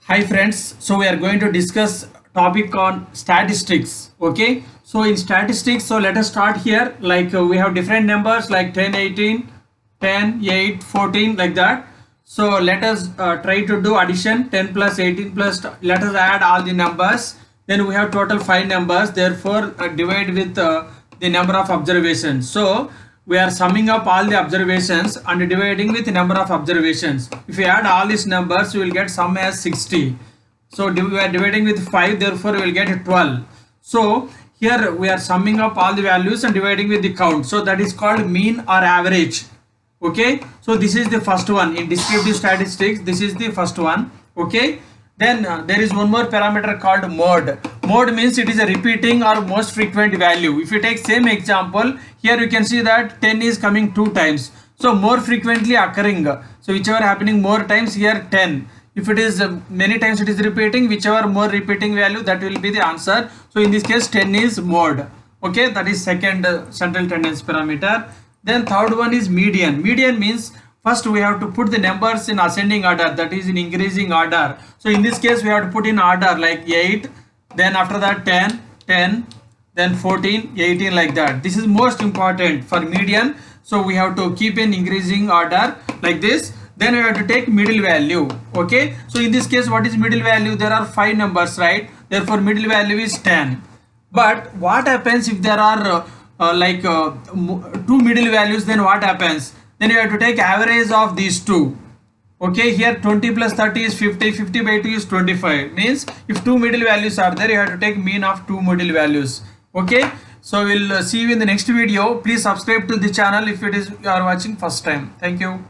Hi friends, so we are going to discuss topic on statistics. Okay, so in statistics, so let us start here. We have different numbers like 10, 18, 10, 8, 14 like that. So let us try to do addition. 10 plus 18 plus, let us add all the numbers. Then we have total 5 numbers, therefore divide with the number of observations. So we are summing up all the observations and dividing with the number of observations. If we add all these numbers, we will get sum as 60. So we are dividing with 5, therefore we will get 12. So here we are summing up all the values and dividing with the count. So that is called mean or average. Okay, so this is the first one in descriptive statistics. This is the first one. Okay, then there is one more parameter called mode. Mode means it is a repeating or most frequent value. If you take same example, here you can see that 10 is coming 2 times, so more frequently occurring. So whichever happening more times, here 10. If it is many times it is repeating, whichever more repeating value, that will be the answer. So in this case 10 is mode. Okay, that is second central tendency parameter. Then third one is median. Median means first we have to put the numbers in ascending order, that is in increasing order. So in this case we have to put in order like 8, then after that 10, 10, then 14, 18 like that. This is most important for median. So we have to keep in increasing order like this. Then we have to take middle value. Okay, so in this case what is middle value? There are 5 numbers, right? Therefore middle value is 10. But what happens if there are two middle values? Then what happens? Then you have to take average of these two. Okay, here 20 plus 30 is 50, 50 by 2 is 25. Means if two middle values are there, you have to take mean of two middle values. Okay, so we'll see you in the next video. Please subscribe to the channel if it is you are watching first time. Thank you.